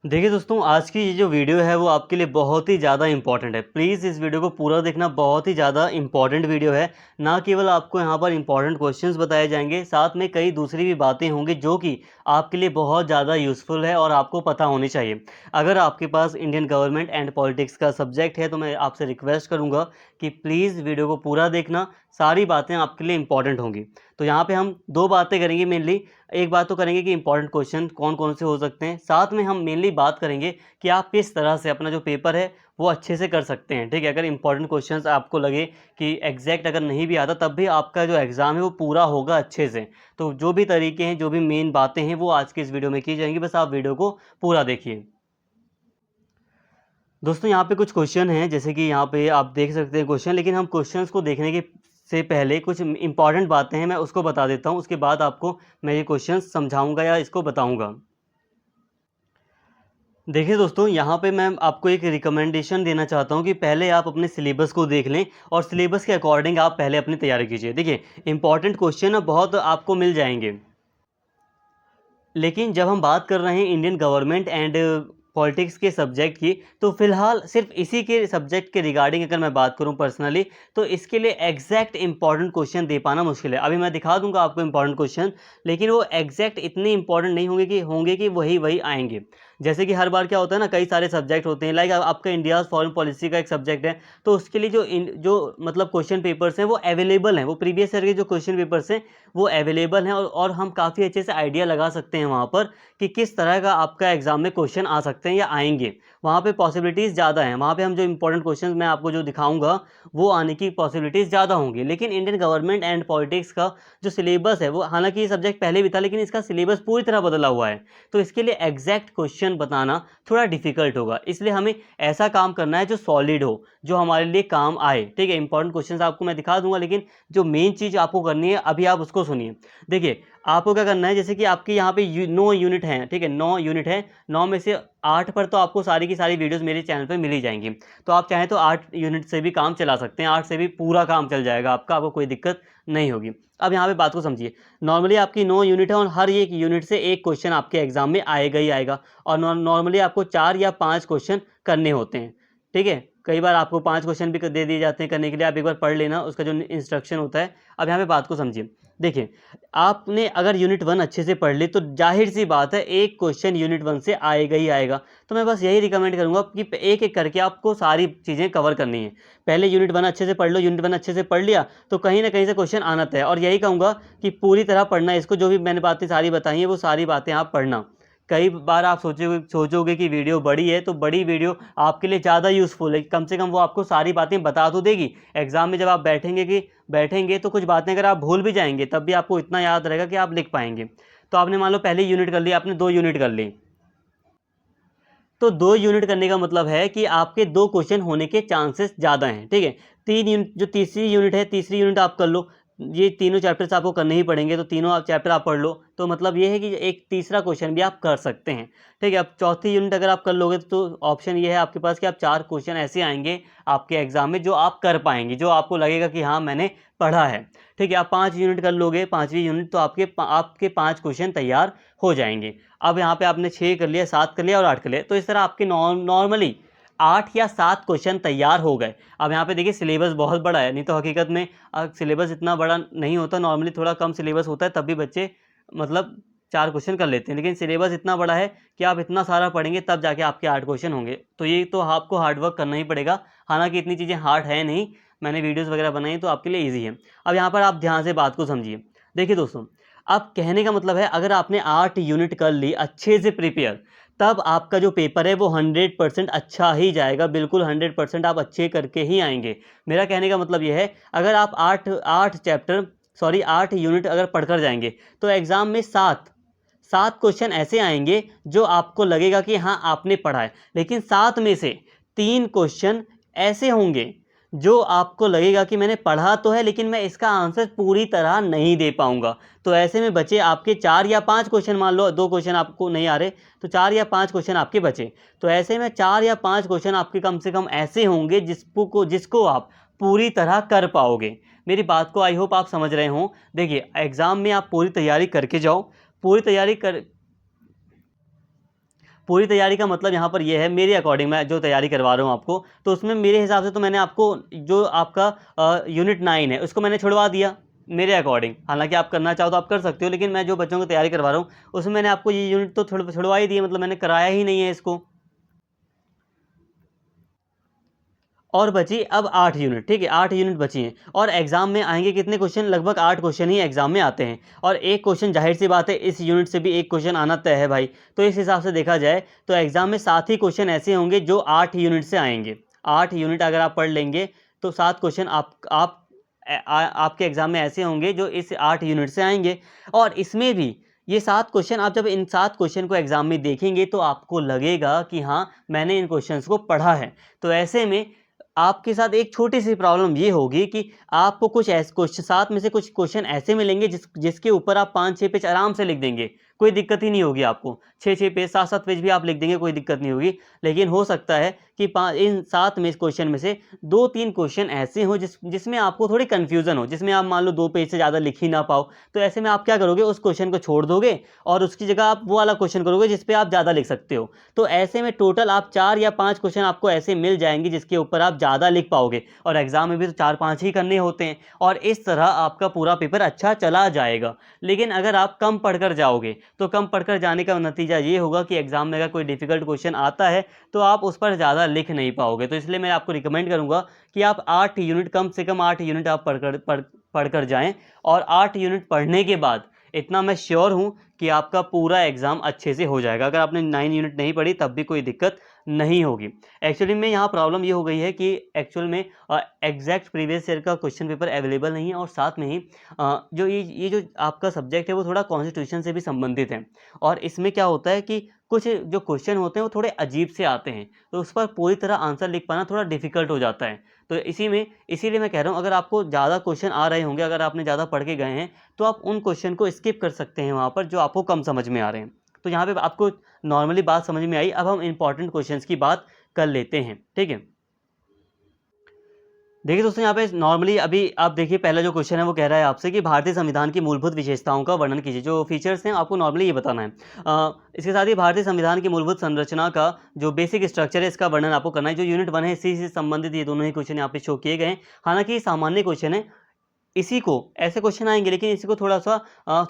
देखिए दोस्तों, आज की ये जो वीडियो है वो आपके लिए बहुत ही ज़्यादा इम्पॉर्टेंट है। प्लीज़ इस वीडियो को पूरा देखना, बहुत ही ज़्यादा इम्पॉर्टेंट वीडियो है। ना केवल आपको यहाँ पर इम्पॉर्टेंट क्वेश्चंस बताए जाएंगे, साथ में कई दूसरी भी बातें होंगी जो कि आपके लिए बहुत ज़्यादा यूज़फुल है और आपको पता होनी चाहिए। अगर आपके पास इंडियन गवर्नमेंट एंड पॉलिटिक्स का सब्जेक्ट है तो मैं आपसे रिक्वेस्ट करूँगा कि प्लीज़ वीडियो को पूरा देखना, सारी बातें आपके लिए इम्पॉर्टेंट होंगी। तो यहाँ पे हम दो बातें करेंगे मेनली। एक बात तो करेंगे कि इंपॉर्टेंट क्वेश्चन कौन कौन से हो सकते हैं, साथ में हम मेनली बात करेंगे कि आप किस तरह से अपना जो पेपर है वो अच्छे से कर सकते हैं। ठीक है, अगर इंपॉर्टेंट क्वेश्चंस आपको लगे कि एग्जैक्ट अगर नहीं भी आता तब भी आपका जो एग्ज़ाम है वो पूरा होगा अच्छे से। तो जो भी तरीके हैं, जो भी मेन बातें हैं वो आज की इस वीडियो में की जाएंगी, बस आप वीडियो को पूरा देखिए। दोस्तों यहाँ पे कुछ क्वेश्चन हैं, जैसे कि यहाँ पे आप देख सकते हैं क्वेश्चन, लेकिन हम क्वेश्चंस को देखने के से पहले कुछ इंपॉर्टेंट बातें हैं मैं उसको बता देता हूँ, उसके बाद आपको मैं ये क्वेश्चंस समझाऊंगा या इसको बताऊंगा। देखिए दोस्तों, यहाँ पे मैं आपको एक रिकमेंडेशन देना चाहता हूँ कि पहले आप अपने सिलेबस को देख लें और सिलेबस के अकॉर्डिंग आप पहले अपनी तैयारी कीजिए। देखिए, इंपॉर्टेंट क्वेश्चन ना बहुत आपको मिल जाएंगे, लेकिन जब हम बात कर रहे हैं इंडियन गवर्नमेंट एंड पॉलिटिक्स के सब्जेक्ट की, तो फिलहाल सिर्फ इसी के सब्जेक्ट के रिगार्डिंग अगर मैं बात करूं पर्सनली, तो इसके लिए एग्जैक्ट इंपॉर्टेंट क्वेश्चन दे पाना मुश्किल है। अभी मैं दिखा दूंगा आपको इंपॉर्टेंट क्वेश्चन, लेकिन वो एग्जैक्ट इतने इंपॉर्टेंट नहीं होंगे कि वही वही आएंगे। जैसे कि हर बार क्या होता है ना, कई सारे सब्जेक्ट होते हैं, लाइक आपका इंडिया फॉरेन पॉलिसी का एक सब्जेक्ट है, तो उसके लिए जो मतलब क्वेश्चन पेपर्स हैं वो अवेलेबल हैं, वो प्रीवियस ईयर के जो क्वेश्चन पेपर्स हैं वो अवेलेबल हैं, और हम काफ़ी अच्छे से आइडिया लगा सकते हैं वहाँ पर कि किस तरह का आपका एग्जाम में क्वेश्चन आ सकते हैं या आएंगे। वहाँ पे पॉसिबिलिटीज़ ज़्यादा हैं, वहाँ पे हम जो इंपॉर्टेंट क्वेश्चन मैं आपको जो दिखाऊंगा वो आने की पॉसिबिलिटीज़ ज़्यादा होंगी। लेकिन इंडियन गवर्नमेंट एंड पॉलिटिक्स का जो सिलेबस है वो, हालांकि ये सब्जेक्ट पहले भी था लेकिन इसका सिलेबस पूरी तरह बदला हुआ है, तो इसके लिए एग्जैक्ट क्वेश्चन बताना थोड़ा डिफिकल्ट होगा। इसलिए हमें ऐसा काम करना है जो सॉलिड हो, जो हमारे लिए काम आए। ठीक है, इंपॉर्टेंट क्वेश्चन आपको मैं दिखा दूंगा, लेकिन जो मेन चीज़ आपको करनी है अभी आप उसको सुनिए। देखिए, आपको क्या करना है, जैसे कि आपके यहाँ पे 9 यूनिट हैं, ठीक है, 9 यूनिट है, 9 में से 8 पर तो आपको सारी की सारी वीडियोस मेरे चैनल पे मिल ही जाएंगी। तो आप चाहें तो 8 यूनिट से भी काम चला सकते हैं, 8 से भी पूरा काम चल जाएगा आपका, आपको कोई दिक्कत नहीं होगी। अब यहाँ पे बात को समझिए। नॉर्मली आपकी 9 यूनिट है और हर एक यूनिट से एक क्वेश्चन आपके एग्जाम में आएगा ही आएगा, और नॉर्मली आपको 4 या 5 क्वेश्चन करने होते हैं। ठीक है, कई बार आपको 5 क्वेश्चन भी दे दिए जाते हैं करने के लिए, आप एक बार पढ़ लेना उसका जो इंस्ट्रक्शन होता है। अब यहाँ पे बात को समझिए। देखिए, आपने अगर यूनिट 1 अच्छे से पढ़ ली तो जाहिर सी बात है एक क्वेश्चन यूनिट 1 से आएगा ही आएगा। तो मैं बस यही रिकमेंड करूंगा कि एक एक करके आपको सारी चीज़ें कवर करनी है। पहले यूनिट 1 अच्छे से पढ़ लो, यूनिट 1 अच्छे से पढ़ लिया तो कहीं ना कहीं से क्वेश्चन आना तय है, और यही कहूँगा कि पूरी तरह पढ़ना है इसको, जो भी मैंने बातें सारी बताई हैं वो सारी बातें आप पढ़ना। कई बार आप सोचोगे कि वीडियो बड़ी है, तो बड़ी वीडियो आपके लिए ज़्यादा यूज़फुल है, कम से कम वो आपको सारी बातें बता तो देगी। एग्जाम में जब आप बैठेंगे तो कुछ बातें अगर आप भूल भी जाएंगे तब भी आपको इतना याद रहेगा कि आप लिख पाएंगे। तो आपने मान लो पहली यूनिट कर ली, आपने 2 यूनिट कर ली, तो 2 यूनिट करने का मतलब है कि आपके 2 क्वेश्चन होने के चांसेस ज़्यादा हैं। ठीक है, 3 यूनिट, जो तीसरी यूनिट है, तीसरी यूनिट आप कर लो, ये तीनों चैप्टर्स आपको करने ही पड़ेंगे, तो तीनों आप चैप्टर आप पढ़ लो, तो मतलब ये है कि एक तीसरा क्वेश्चन भी आप कर सकते हैं। ठीक है, अब चौथी यूनिट अगर आप कर लोगे तो ऑप्शन ये है आपके पास कि आप 4 क्वेश्चन ऐसे आएंगे आपके एग्जाम में जो आप कर पाएंगे, जो आपको लगेगा कि हाँ मैंने पढ़ा है। ठीक है, आप 5 यूनिट कर लोगे, 5वीं यूनिट, तो आपके 5 क्वेश्चन तैयार हो जाएंगे। अब यहाँ पे आपने 6 कर लिया, 7 कर लिया और 8 कर लिया, तो इस तरह आपके नॉर्मली 8 या 7 क्वेश्चन तैयार हो गए। अब यहाँ पे देखिए सिलेबस बहुत बड़ा है, नहीं तो हकीकत में सिलेबस इतना बड़ा नहीं होता, नॉर्मली थोड़ा कम सिलेबस होता है, तब भी बच्चे मतलब 4 क्वेश्चन कर लेते हैं, लेकिन सिलेबस इतना बड़ा है कि आप इतना सारा पढ़ेंगे तब जाके आपके 8 क्वेश्चन होंगे। तो ये तो आपको हार्डवर्क करना ही पड़ेगा, हालांकि इतनी चीज़ें हार्ड है नहीं, मैंने वीडियोज़ वगैरह बनाई तो आपके लिए ईजी है। अब यहाँ पर आप ध्यान से बात को समझिए। देखिए दोस्तों, अब कहने का मतलब है अगर आपने 8 यूनिट कर ली अच्छे से प्रिपेयर, तब आपका जो पेपर है वो 100% अच्छा ही जाएगा, बिल्कुल 100% आप अच्छे करके ही आएंगे। मेरा कहने का मतलब ये है, अगर आप 8 यूनिट अगर पढ़कर जाएंगे तो एग्ज़ाम में 7 क्वेश्चन ऐसे आएंगे जो आपको लगेगा कि हाँ आपने पढ़ा है, लेकिन 7 में से 3 क्वेश्चन ऐसे होंगे जो आपको लगेगा कि मैंने पढ़ा तो है लेकिन मैं इसका आंसर पूरी तरह नहीं दे पाऊंगा। तो ऐसे में बचे आपके 4 या 5 क्वेश्चन, मान लो 2 क्वेश्चन आपको नहीं आ रहे तो 4 या 5 क्वेश्चन आपके बचे। तो ऐसे में 4 या 5 क्वेश्चन आपके कम से कम ऐसे होंगे जिसको आप पूरी तरह कर पाओगे। मेरी बात को आई होप आप समझ रहे हो। देखिए, एग्ज़ाम में आप पूरी तैयारी करके जाओ, पूरी तैयारी कर पूरी तैयारी का मतलब यहाँ पर ये है, मेरे अकॉर्डिंग मैं जो तैयारी करवा रहा हूँ आपको, तो उसमें मेरे हिसाब से तो मैंने आपको जो आपका यूनिट 9 है उसको मैंने छुड़वा दिया मेरे अकॉर्डिंग। हालांकि आप करना चाहो तो आप कर सकते हो, लेकिन मैं जो बच्चों को तैयारी करवा रहा हूँ उसमें मैंने आपको ये यूनिट तो छुड़वा ही दिए, मतलब मैंने कराया ही नहीं है इसको। और बची अब 8 यूनिट, ठीक है, 8 यूनिट बची हैं। और एग्जाम में आएंगे कितने क्वेश्चन, लगभग 8 क्वेश्चन ही एग्जाम में आते हैं। और एक क्वेश्चन जाहिर सी बात है इस यूनिट से भी एक क्वेश्चन आना तय है भाई। तो इस हिसाब से देखा जाए तो एग्जाम में 7 ही क्वेश्चन ऐसे होंगे जो 8 यूनिट से आएंगे। 8 यूनिट अगर आप पढ़ लेंगे तो 7 क्वेश्चन आपके एग्जाम में ऐसे होंगे जो इस 8 यूनिट से आएंगे। और इसमें भी ये 7 क्वेश्चन, आप जब इन 7 क्वेश्चन को एग्जाम में देखेंगे तो आपको लगेगा कि हाँ मैंने इन क्वेश्चंस को पढ़ा है। तो ऐसे में आपके साथ एक छोटी सी प्रॉब्लम ये होगी कि आपको कुछ ऐसे क्वेश्चन, 7 में से कुछ क्वेश्चन ऐसे मिलेंगे जिसके ऊपर आप 5-6 पेज आराम से लिख देंगे, कोई दिक्कत ही नहीं होगी आपको। 6-6 पेज, 7-7 पेज भी आप लिख देंगे, कोई दिक्कत नहीं होगी। लेकिन हो सकता है कि इन 7 में क्वेश्चन में से 2-3 क्वेश्चन ऐसे हों जिसमें आपको थोड़ी कन्फ्यूजन हो, जिसमें आप मान लो 2 पेज से ज़्यादा लिख ही ना पाओ। तो ऐसे में आप क्या करोगे, उस क्वेश्चन को छोड़ दोगे और उसकी जगह आप वो वाला क्वेश्चन करोगे जिस पे आप ज़्यादा लिख सकते हो। तो ऐसे में टोटल आप 4 या 5 क्वेश्चन आपको ऐसे मिल जाएंगे जिसके ऊपर आप ज़्यादा लिख पाओगे। और एग्जाम में भी तो 4-5 ही करने होते हैं, और इस तरह आपका पूरा पेपर अच्छा चला जाएगा। लेकिन अगर आप कम पढ़कर जाओगे तो कम पढ़कर जाने का नतीजा ये होगा कि एग्जाम में अगर कोई डिफिकल्ट क्वेश्चन आता है तो आप उस पर ज़्यादा लिख नहीं पाओगे। तो इसलिए मैं आपको रिकमेंड करूंगा कि आप 8 यूनिट, कम से कम 8 यूनिट आप पढ़कर जाएं। और 8 यूनिट पढ़ने के बाद इतना मैं श्योर हूं कि आपका पूरा एग्जाम अच्छे से हो जाएगा। अगर आपने 9 यूनिट नहीं पढ़ी तब भी कोई दिक्कत नहीं होगी। एक्चुअली में यहाँ प्रॉब्लम ये हो गई है कि एक्चुअल में एग्जैक्ट प्रीवियस ईयर का क्वेश्चन पेपर अवेलेबल नहीं है, और साथ में ही जो ये जो आपका सब्जेक्ट है वो थोड़ा कॉन्स्टिट्यूशन से भी संबंधित है। और इसमें क्या होता है कि कुछ जो क्वेश्चन होते हैं वो थोड़े अजीब से आते हैं, तो उस पर पूरी तरह आंसर लिख पाना थोड़ा डिफिकल्ट हो जाता है। तो इसीलिए मैं कह रहा हूँ, अगर आपको ज़्यादा क्वेश्चन आ रहे होंगे, अगर आपने ज़्यादा पढ़ के गए हैं, तो आप उन क्वेश्चन को स्किप कर सकते हैं वहाँ पर जो आपको कम समझ में आ रहे हैं। तो यहाँ पे आपको नॉर्मली बात समझ में आई। अब हम इंपॉर्टेंट क्वेश्चंस की बात कर लेते हैं, ठीक है। देखिए दोस्तों, यहाँ पे नॉर्मली अभी आप देखिए, पहला जो क्वेश्चन है वो कह रहा है आपसे कि भारतीय संविधान की मूलभूत विशेषताओं का वर्णन कीजिए। जो फीचर्स हैं आपको नॉर्मली ये बताना है। इसके साथ ही भारतीय संविधान की मूलभूत संरचना का जो बेसिक स्ट्रक्चर है इसका वर्णन आपको करना है। जो यूनिट 1 है इसी से संबंधित ये दोनों ही क्वेश्चन यहाँ पे शो किए गए हैं। हालांकि ये सामान्य क्वेश्चन है, इसी को ऐसे क्वेश्चन आएंगे, लेकिन इसी को थोड़ा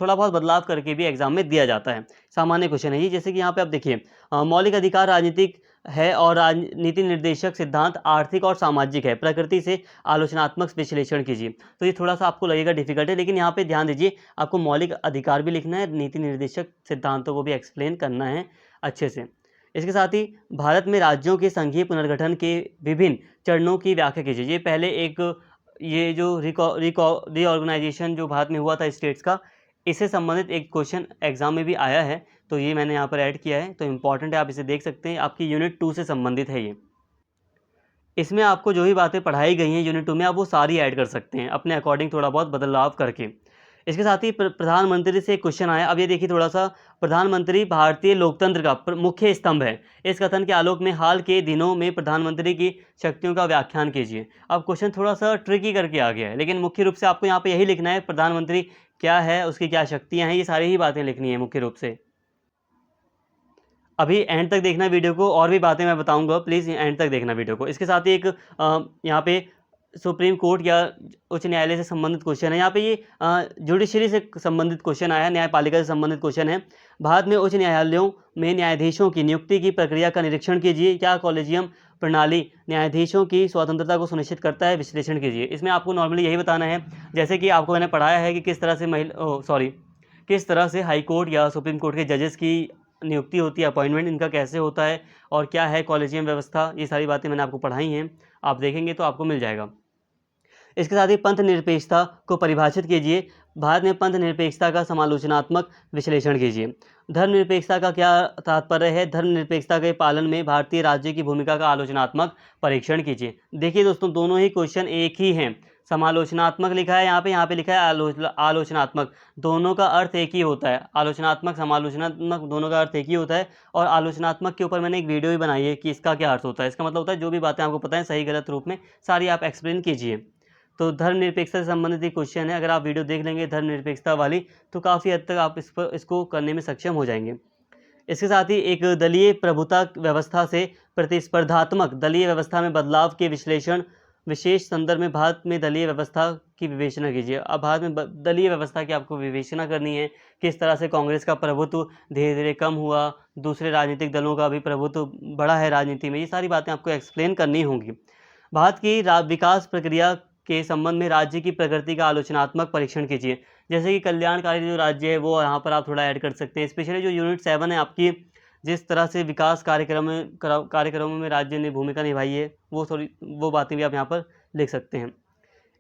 बहुत बदलाव करके भी एग्जाम में दिया जाता है। सामान्य क्वेश्चन है ये, जैसे कि यहाँ पे आप देखिए, मौलिक अधिकार राजनीतिक है और राजनीति निर्देशक सिद्धांत आर्थिक और सामाजिक है, प्रकृति से आलोचनात्मक विश्लेषण कीजिए। तो ये थोड़ा सा आपको लगेगा डिफिकल्ट है, लेकिन यहाँ पे ध्यान दीजिए, आपको मौलिक अधिकार भी लिखना है, नीति निर्देशक सिद्धांतों को भी एक्सप्लेन करना है अच्छे से। इसके साथ ही भारत में राज्यों के संघीय पुनर्गठन के विभिन्न चरणों की व्याख्या कीजिए। ये पहले एक ये जो रीऑर्गेनाइजेशन जो भारत में हुआ था स्टेट्स का, इससे संबंधित एक क्वेश्चन एग्जाम में भी आया है, तो ये मैंने यहाँ पर ऐड किया है, तो इंपॉर्टेंट है, आप इसे देख सकते हैं। आपकी यूनिट 2 से संबंधित है ये। इसमें आपको जो भी बातें पढ़ाई गई हैं यूनिट 2 में, आप वो सारी ऐड कर सकते हैं अपने अकॉर्डिंग, थोड़ा बहुत बदलाव करके। इसके साथ ही प्रधानमंत्री से एक क्वेश्चन आया। अब ये देखिए थोड़ा सा, प्रधानमंत्री भारतीय लोकतंत्र का मुख्य स्तंभ है, इस कथन के आलोक में हाल के दिनों में प्रधानमंत्री की शक्तियों का व्याख्यान कीजिए। अब क्वेश्चन थोड़ा सा ट्रिकी करके आ गया है, लेकिन मुख्य रूप से आपको यहाँ पे यही लिखना है, प्रधानमंत्री क्या है, उसकी क्या शक्तियाँ हैं, ये सारी ही बातें लिखनी है मुख्य रूप से। अभी एंड तक देखना वीडियो को, और भी बातें मैं बताऊंगा, प्लीज़ एंड तक देखना वीडियो को। इसके साथ ही एक यहाँ पे सुप्रीम कोर्ट या उच्च न्यायालय से संबंधित क्वेश्चन है। यहाँ पे ये जुडिशरी से संबंधित क्वेश्चन आया, न्यायपालिका से संबंधित क्वेश्चन है। भारत में उच्च न्यायालयों में न्यायाधीशों की नियुक्ति की प्रक्रिया का निरीक्षण कीजिए। क्या कॉलेजियम प्रणाली न्यायाधीशों की स्वतंत्रता को सुनिश्चित करता है, विश्लेषण कीजिए। इसमें आपको नॉर्मली यही बताना है, जैसे कि आपको मैंने पढ़ाया है कि किस तरह से हाई कोर्ट या सुप्रीम कोर्ट के जजेस की नियुक्ति होती है, अपॉइंटमेंट इनका कैसे होता है, और क्या है कॉलेजियम व्यवस्था, ये सारी बातें मैंने आपको पढ़ाई हैं, आप देखेंगे तो आपको मिल जाएगा। इसके साथ ही पंथ निरपेक्षता को परिभाषित कीजिए। भारत में पंथ निरपेक्षता का समालोचनात्मक विश्लेषण कीजिए। धर्मनिरपेक्षता का क्या तात्पर्य है, धर्मनिरपेक्षता के पालन में भारतीय राज्य की भूमिका का आलोचनात्मक परीक्षण कीजिए। देखिए दोस्तों, दोनों ही क्वेश्चन एक ही हैं। समालोचनात्मक लिखा है यहाँ पे लिखा है आलोचनात्मक, दोनों का अर्थ एक ही होता है। आलोचनात्मक, समालोचनात्मक, दोनों का अर्थ एक ही होता है। और आलोचनात्मक के ऊपर मैंने एक वीडियो भी बनाई है कि इसका क्या अर्थ होता है। इसका मतलब होता है जो भी बातें आपको पता है सही गलत रूप में सारी आप एक्सप्लेन कीजिए। तो धर्मनिरपेक्षता से संबंधित एक क्वेश्चन है, अगर आप वीडियो देख लेंगे धर्मनिरपेक्षता वाली, तो काफ़ी हद तक आप इसको करने में सक्षम हो जाएंगे। इसके साथ ही एक दलीय प्रभुता व्यवस्था से प्रतिस्पर्धात्मक दलीय व्यवस्था में बदलाव के विश्लेषण, विशेष संदर्भ में भारत में दलीय व्यवस्था की विवेचना कीजिए। अब भारत में दलीय व्यवस्था की आपको विवेचना करनी है, किस तरह से कांग्रेस का प्रभुत्व धीरे धीरे कम हुआ, दूसरे राजनीतिक दलों का भी प्रभुत्व बढ़ा है राजनीति में, ये सारी बातें आपको एक्सप्लेन करनी होंगी। भारत की विकास प्रक्रिया के संबंध में राज्य की प्रगति का आलोचनात्मक परीक्षण कीजिए। जैसे कि कल्याणकारी जो राज्य है वो यहाँ पर आप थोड़ा ऐड कर सकते हैं, स्पेशली जो यूनिट 7 है आपकी, जिस तरह से विकास कार्यक्रमों में राज्य ने भूमिका निभाई है, वो बातें भी आप यहाँ पर लिख सकते हैं।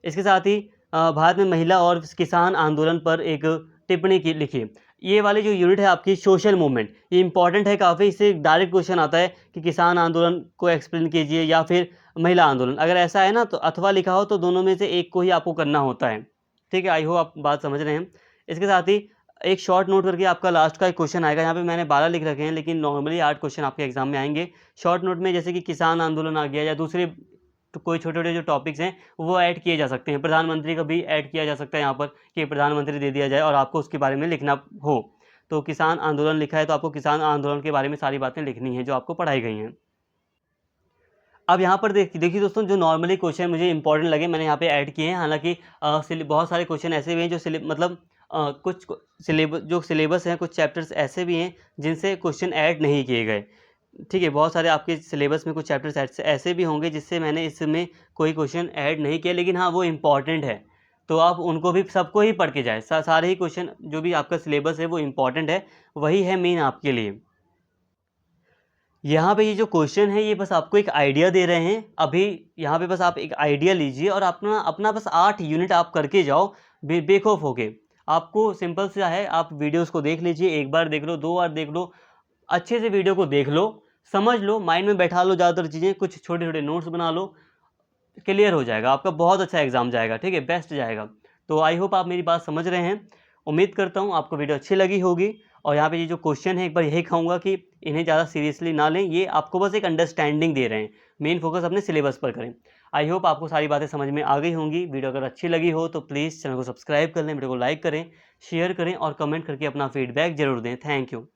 इसके साथ ही भारत में महिला और किसान आंदोलन पर एक टिप्पणी की लिखिए। ये वाली जो यूनिट है आपकी सोशल मूवमेंट, ये इंपॉर्टेंट है काफ़ी, इससे डायरेक्ट क्वेश्चन आता है कि किसान आंदोलन को एक्सप्लेन कीजिए या फिर महिला आंदोलन। अगर ऐसा है ना तो अथवा लिखा हो तो दोनों में से एक को ही आपको करना होता है। ठीक है, आई होप आप बात समझ रहे हैं। इसके साथ ही एक शॉर्ट नोट करके आपका लास्ट का एक क्वेश्चन आएगा। यहाँ पे मैंने 12 लिख रखे हैं, लेकिन नॉर्मली 8 क्वेश्चन आपके एग्जाम में आएंगे शॉर्ट नोट में। जैसे कि किसान आंदोलन आ गया या दूसरे तो कोई छोटे छोटे जो टॉपिक्स हैं वो ऐड किए जा सकते हैं। प्रधानमंत्री का भी ऐड किया जा सकता है यहाँ पर कि प्रधानमंत्री दे दिया जाए और आपको उसके बारे में लिखना हो। तो किसान आंदोलन लिखा है तो आपको किसान आंदोलन के बारे में सारी बातें लिखनी है जो आपको पढ़ाई गई हैं। अब यहाँ पर देखिए दोस्तों, जो नॉर्मली क्वेश्चन मुझे इंपॉर्टेंट लगे मैंने यहाँ पे ऐड किए हैं। हालांकि बहुत सारे क्वेश्चन ऐसे भी हैं जो मतलब कुछ सिलेबस हैं, कुछ चैप्टर्स ऐसे भी हैं जिनसे क्वेश्चन ऐड नहीं किए गए। ठीक है, बहुत सारे आपके सिलेबस में कुछ चैप्टर्स ऐसे भी होंगे जिससे मैंने इसमें कोई क्वेश्चन ऐड नहीं किया, लेकिन हाँ वो इम्पॉर्टेंट है तो आप उनको भी सबको ही पढ़ के जाए। सारे ही क्वेश्चन जो भी आपका सिलेबस है वो इम्पॉर्टेंट है, वही है मेन आपके लिए। यहाँ पे ये जो क्वेश्चन है ये बस आपको एक आइडिया दे रहे हैं। अभी यहाँ पे बस आप एक आइडिया लीजिए और अपना अपना बस 8 यूनिट आप करके जाओ बेखौफ होके। आपको सिंपल सा है, आप वीडियोस को देख लीजिए, एक बार देख लो, 2 बार देख लो, अच्छे से वीडियो को देख लो, समझ लो, माइंड में बैठा लो ज़्यादातर चीज़ें, कुछ छोटे छोटे नोट्स बना लो, क्लियर हो जाएगा आपका, बहुत अच्छा एग्जाम जाएगा। ठीक है, बेस्ट जाएगा। तो आई होप आप मेरी बात समझ रहे हैं। उम्मीद करता हूँ आपको वीडियो अच्छी लगी होगी। और यहाँ पे ये जो क्वेश्चन है एक बार यही कहूँगा कि इन्हें ज़्यादा सीरियसली ना लें, ये आपको बस एक अंडरस्टैंडिंग दे रहे हैं। मेन फोकस अपने सिलेबस पर करें। आई होप आपको सारी बातें समझ में आ गई होंगी। वीडियो अगर अच्छी लगी हो तो प्लीज़ चैनल को सब्सक्राइब कर लें, वीडियो को लाइक करें, शेयर करें और कमेंट करके अपना फीडबैक जरूर दें। Thank you.